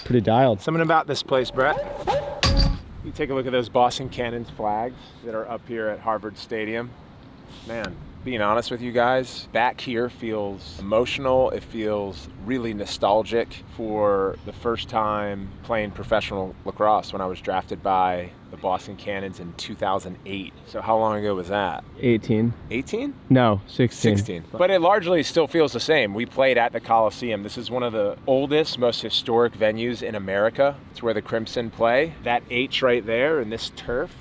Pretty dialed. Something about this place, Brett. You take a look at those Boston Cannons flags that are up here at Harvard Stadium. Man, being honest with you guys, back here feels emotional. It feels really nostalgic for the first time playing professional lacrosse when I was drafted by the Boston Cannons in 2008. So how long ago was that? 18. 18? No, 16. 16. But it largely still feels the same. We played at the Coliseum. This is one of the oldest, most historic venues in America. It's where the Crimson play. That H right there and this turf,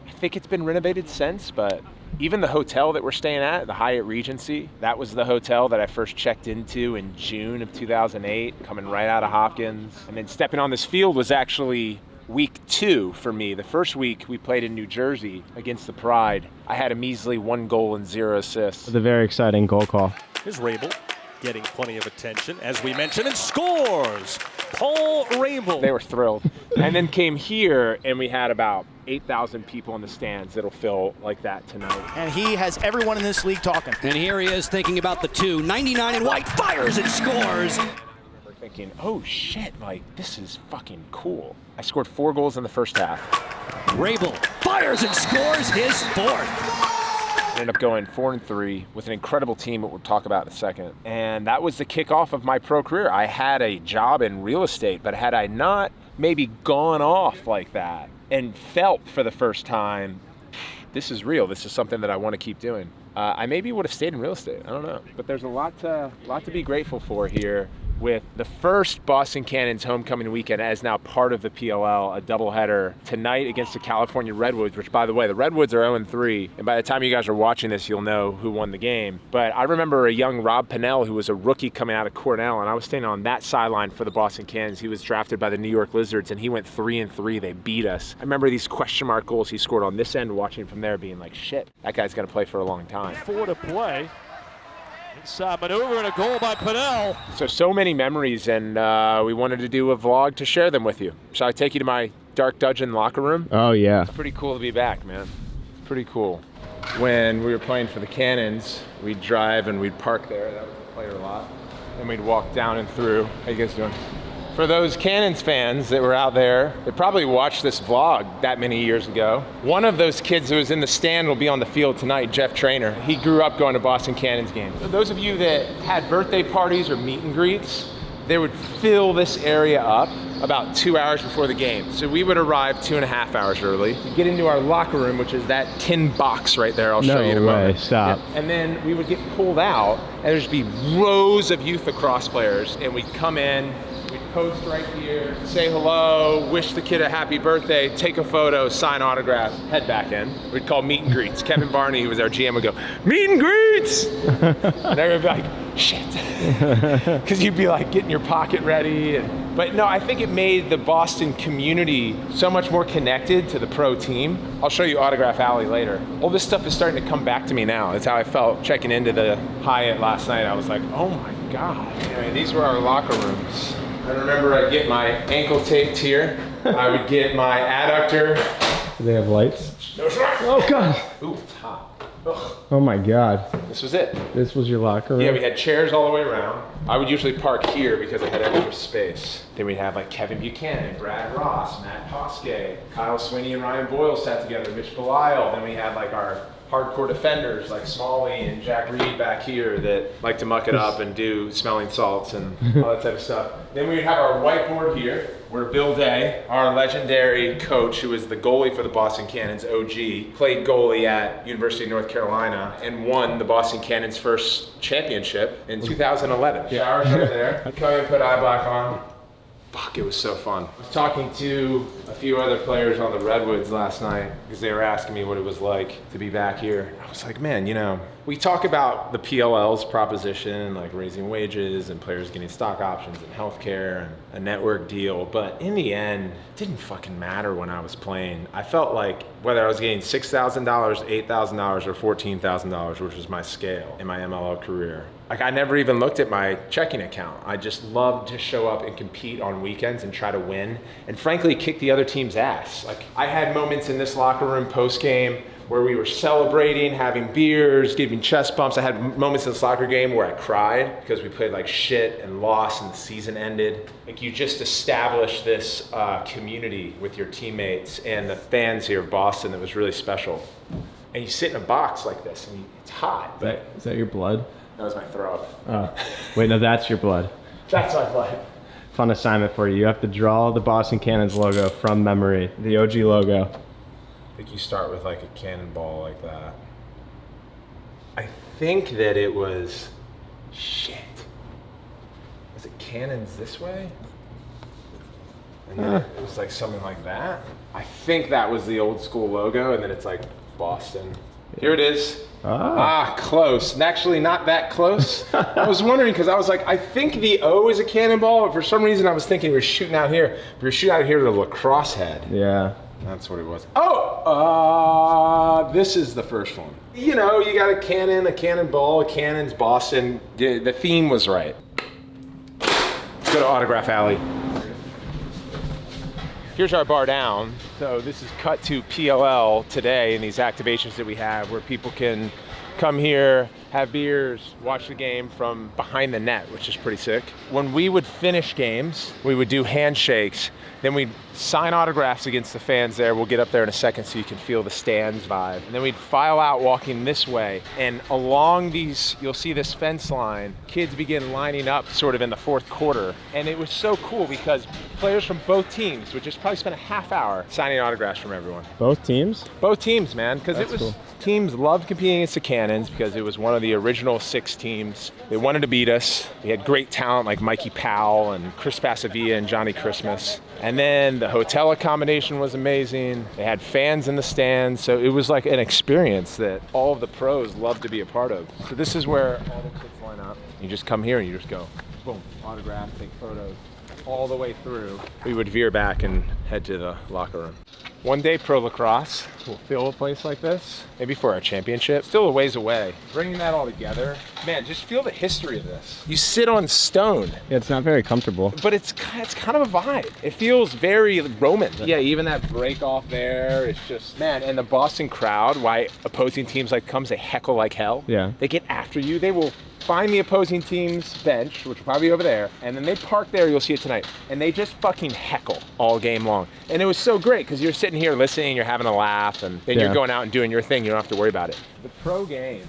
I think it's been renovated since, but even the hotel that we're staying at, the Hyatt Regency, that was the hotel that I first checked into in June of 2008, coming right out of Hopkins. And then stepping on this field was actually week 2 for me. The first week we played in New Jersey against the Pride. I had a measly 1 goal and 0 assists. With a very exciting goal call. Here's Rabil getting plenty of attention, as we mentioned, and scores! Paul Rabil. They were thrilled. And then came here, and we had about 8,000 people in the stands. It'll feel like that tonight. And he has everyone in this league talking. And here he is thinking about the 2. 99 in white, fires and scores. And I remember thinking, oh shit, like, this is fucking cool. I scored 4 goals in the first half. Rabil fires and scores his 4th. Ended up going 4-3 with an incredible team that we'll talk about in a second. And that was the kickoff of my pro career. I had a job in real estate, but had I not maybe gone off like that and felt for the first time, this is real, this is something that I want to keep doing, I maybe would have stayed in real estate. I don't know. But there's a lot to be grateful for here with the first Boston Cannons homecoming weekend as now part of the PLL, a doubleheader tonight against the California Redwoods, which, by the way, the Redwoods are 0-3, and by the time you guys are watching this, you'll know who won the game. But I remember a young Rob Pennell, who was a rookie coming out of Cornell, and I was standing on that sideline for the Boston Cannons. He was drafted by the New York Lizards, and he went 3-3. They beat us. I remember these question mark goals he scored on this end, watching from there, being like, shit, that guy's going to play for a long time. 4 to play. Inside maneuver and a goal by Pennell. So many memories, and we wanted to do a vlog to share them with you. Shall I take you to my dark dungeon locker room? Oh, yeah. It's pretty cool to be back, man. Pretty cool. When we were playing for the Cannons, we'd drive and we'd park there. That was the player lot. Then we'd walk down and through. How you guys doing? For those Cannons fans that were out there, they probably watched this vlog that many years ago. One of those kids who was in the stand will be on the field tonight, Jeff Trainer. He grew up going to Boston Cannons games. So those of you that had birthday parties or meet and greets, they would fill this area up about 2 hours before the game. So we would arrive 2.5 hours early. We get into our locker room, which is that tin box right there. I'll show you in a moment. Stop. Yeah. And then we would get pulled out, and there'd just be rows of youth lacrosse players, and we'd come in, we'd post right here, say hello, wish the kid a happy birthday, take a photo, sign autographs, head back in. We'd call meet and greets. Kevin Barney, who was our GM, would go, meet and greets! And everyone would be like, shit. Because you'd be like getting your pocket ready. But no, I think it made the Boston community so much more connected to the pro team. I'll show you Autograph Alley later. All this stuff is starting to come back to me now. That's how I felt checking into the Hyatt last night. I was like, oh my God. Anyway, these were our locker rooms. I remember I'd get my ankle taped here. I would get my adductor. Do they have lights? No, sir. Oh, God. Ooh, it's hot. Ugh. Oh, my God. This was it. This was your locker room? Yeah, we had chairs all the way around. I would usually park here because I had extra space. Then we'd have like Kevin Buchanan, Brad Ross, Matt Poske, Kyle Sweeney and Ryan Boyle sat together, Mitch Belisle. Then we had like our hardcore defenders like Smalley and Jack Reed back here that like to muck it up and do smelling salts and all that type of stuff. Then we would have our whiteboard here where Bill Day, our legendary coach who was the goalie for the Boston Cannons, OG, played goalie at University of North Carolina and won the Boston Cannons' first championship in 2011. Showers right there. Come in, put eye black on. Fuck, it was so fun. I was talking to a few other players on the Redwoods last night because they were asking me what it was like to be back here. I was like, man, you know, we talk about the PLL's proposition, like raising wages and players getting stock options and healthcare and a network deal, but in the end, it didn't fucking matter when I was playing. I felt like whether I was getting $6,000, $8,000, or $14,000, which was my scale in my MLL career, like I never even looked at my checking account. I just loved to show up and compete on weekends and try to win and frankly kick the other team's ass. Like I had moments in this locker room post game where we were celebrating, having beers, giving chest bumps. I had moments in the soccer game where I cried because we played like shit and lost and the season ended. Like you just establish this community with your teammates and the fans here of Boston that was really special. And you sit in a box like this and it's hot. But Is that your blood? that was my throw. Wait, no, that's your blood. That's my blood. Fun assignment for you. You have to draw the Boston Cannons logo from memory, the OG logo. I think you start with like a cannonball like that. I think that it was, shit. Was it cannons this way? And then it was like something like that. I think that was the old school logo, and then it's like Boston. Here it is. Close. And actually not that close. I was wondering because I was like, I think the O is a cannonball, but for some reason I was thinking we were shooting out here. We were shooting out here to the lacrosse head. Yeah. That's what it was. This is the first one. You know, you got a cannon, a cannonball, a cannons, Boston. The theme was right. Let's go to Autograph Alley. Here's our bar down. So this is cut to PLL today and these activations that we have where people can come here, have beers, watch the game from behind the net, which is pretty sick. When we would finish games, we would do handshakes. Then we'd sign autographs against the fans there. We'll get up there in a second so you can feel the stands vibe. And then we'd file out walking this way. And along these, you'll see this fence line, kids begin lining up sort of in the fourth quarter. And it was so cool because players from both teams would just probably spend a half hour signing autographs from everyone. Both teams? Both teams, man, because it was cool. Teams loved competing against the Cannons because it was one of the original 6 teams. They wanted to beat us. We had great talent like Mikey Powell and Chris Pasavia and Johnny Christmas. And then the hotel accommodation was amazing. They had fans in the stands, so it was like an experience that all of the pros loved to be a part of. So this is where all the kids line up. You just come here and you just go, boom, autograph, take photos. All the way through, we would veer back and head to the locker room. One day pro lacrosse will fill a place like this, maybe for our championship. Still a ways away. Bringing that all together, man, just feel the history of this. You sit on stone. Yeah, it's not very comfortable. But it's kind of a vibe. It feels very Roman. Yeah, even that break off there, it's just, man, and the Boston crowd, why opposing teams like comes, they heckle like hell. Yeah. They get after you. They will find the opposing team's bench, which will probably be over there, and then they park there, you'll see it tonight, and they just fucking heckle all game long. And it was so great, because you're sitting here listening, you're having a laugh, and then you're going out and doing your thing, you don't have to worry about it. The pro game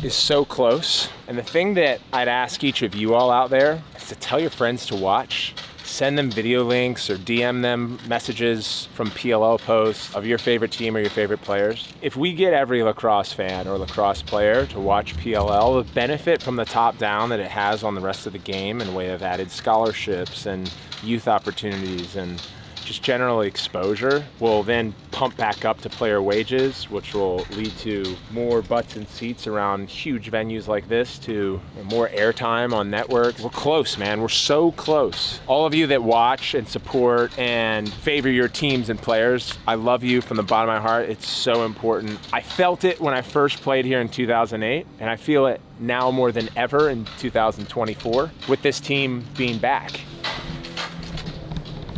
is so close, and the thing that I'd ask each of you all out there is to tell your friends to watch. Send them video links or DM them messages from PLL posts of your favorite team or your favorite players. If we get every lacrosse fan or lacrosse player to watch PLL, the benefit from the top down that it has on the rest of the game in way of added scholarships and youth opportunities and just general exposure will then pump back up to player wages, which will lead to more butts and seats around huge venues like this, to more airtime on networks. We're close, man. We're so close. All of you that watch and support and favor your teams and players, I love you from the bottom of my heart. It's so important. I felt it when I first played here in 2008, and I feel it now more than ever in 2024 with this team being back.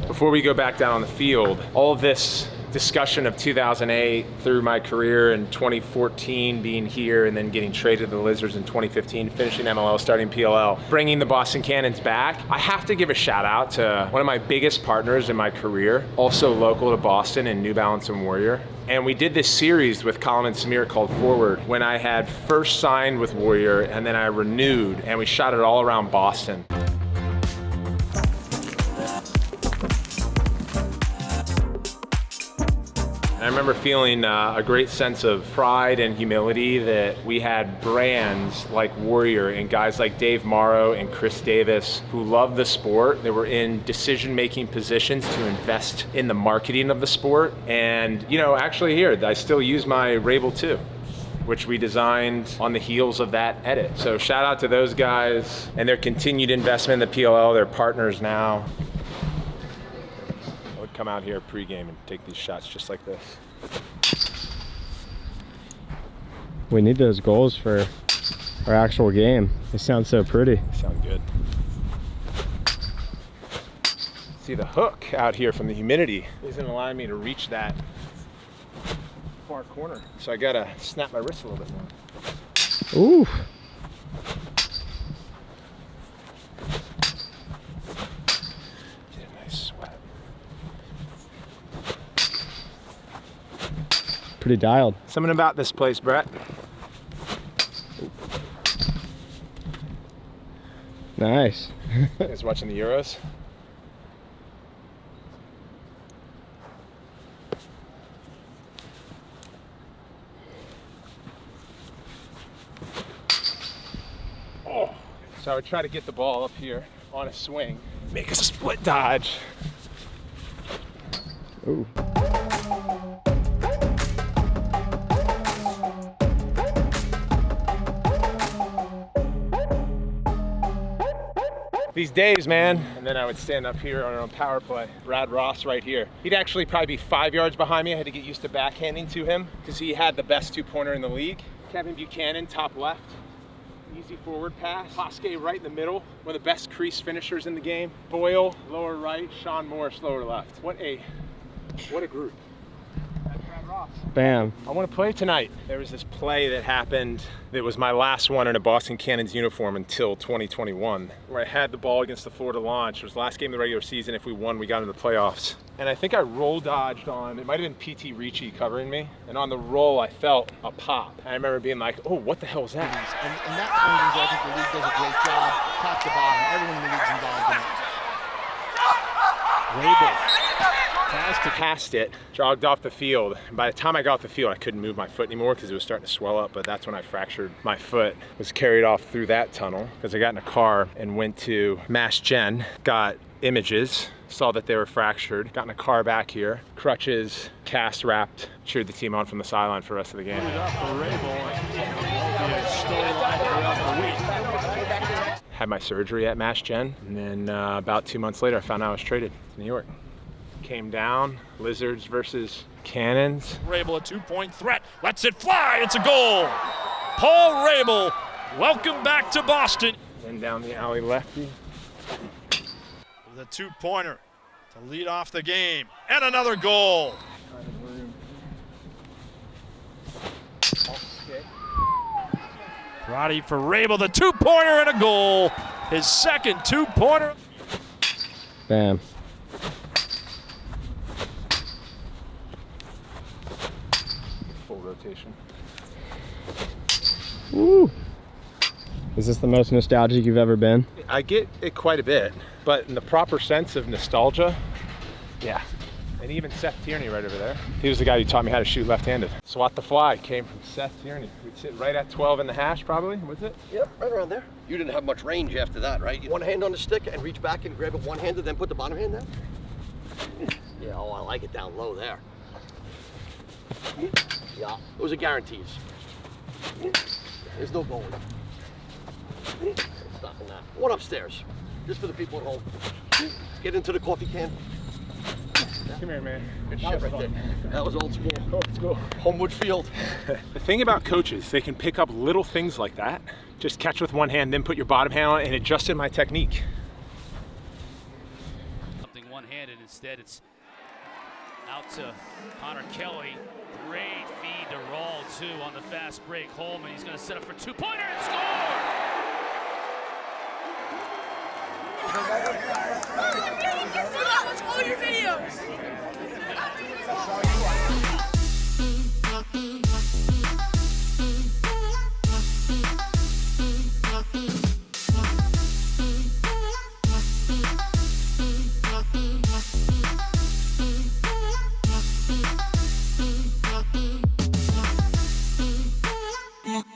Before we go back down on the field, all of this discussion of 2008 through my career in 2014 being here and then getting traded to the Lizards in 2015, finishing MLL, starting PLL, bringing the Boston Cannons back. I have to give a shout out to one of my biggest partners in my career, also local to Boston in New Balance and Warrior. And we did this series with Colin and Samir called Forward when I had first signed with Warrior and then I renewed, and we shot it all around Boston. I remember feeling a great sense of pride and humility that we had brands like Warrior and guys like Dave Morrow and Chris Davis who loved the sport. They were in decision-making positions to invest in the marketing of the sport. And, you know, actually here, I still use my Rabil 2, which we designed on the heels of that edit. So shout out to those guys and their continued investment in the PLL. They're partners now. Come out here pregame and take these shots just like this. We need those goals for our actual game. They sound so pretty. Sound good. See the hook out here from the humidity isn't allowing me to reach that far corner. So I gotta snap my wrist a little bit more. Ooh. Get a nice sweat. Pretty dialed. Something about this place, Brett. Nice. You guys watching the Euros? Oh. So I would try to get the ball up here on a swing, make a split dodge. Ooh. These days, man. And then I would stand up here on power play. Brad Ross right here. He'd actually probably be 5 yards behind me. I had to get used to backhanding to him because he had the best 2-pointer in the league. Kevin Buchanan, top left. Easy forward pass. Posque right in the middle. One of the best crease finishers in the game. Boyle, lower right. Sean Morris, lower left. What a group. That's Brad Ross. Bam. I want to play tonight. There was this play that happened that was my last one in a Boston Cannons uniform until 2021, where I had the ball against the Florida Launch. It was the last game of the regular season. If we won, we got into the playoffs. And I think I roll dodged on, it might have been P.T. Ricci covering me. And on the roll, I felt a pop. And I remember being like, oh, what the hell is that? And that's one of the things I think the league does a great job, top to bottom. Everyone in the league's involved in it. Rabil passed it, jogged off the field. And by the time I got off the field, I couldn't move my foot anymore because it was starting to swell up, but that's when I fractured my foot. Was carried off through that tunnel because I got in a car and went to Mass Gen, got images, saw that they were fractured, got in a car back here, crutches, cast wrapped, cheered the team on from the sideline for the rest of the game. Had my surgery at Mass Gen, and then about 2 months later, I found out I was traded to New York. Came down, Lizards versus Cannons. Rabil, a 2-point threat, lets it fly, it's a goal. Paul Rabil, welcome back to Boston. Then down the alley lefty. With a 2-pointer to lead off the game, and another goal. Roddy for Rabil, the 2-pointer and a goal. His second 2-pointer. Bam. Full rotation. Woo. Is this the most nostalgic you've ever been? I get it quite a bit, but in the proper sense of nostalgia, yeah. And even Seth Tierney right over there. He was the guy who taught me how to shoot left-handed. Swat the Fly came from Seth Tierney. We'd sit right at 12 in the hash probably, was it? Yep, right around there. You didn't have much range after that, right? One hand on the stick and reach back and grab it one-handed, then put the bottom hand down? Yeah, oh, I like it down low there. Yeah, those are guarantees. There's no going. Stopping that. One upstairs, just for the people at home. Get into the coffee can. Come here, man. Good shit right there. That was old school. Old school. Homewood Field. The thing about coaches, they can pick up little things like that. Just catch with one hand, then put your bottom hand on it, and adjusted my technique. Something one-handed instead. It's out to Connor Kelly. Great feed to Rawl, too, on the fast break. Holman, he's going to set up for 2-pointer and score!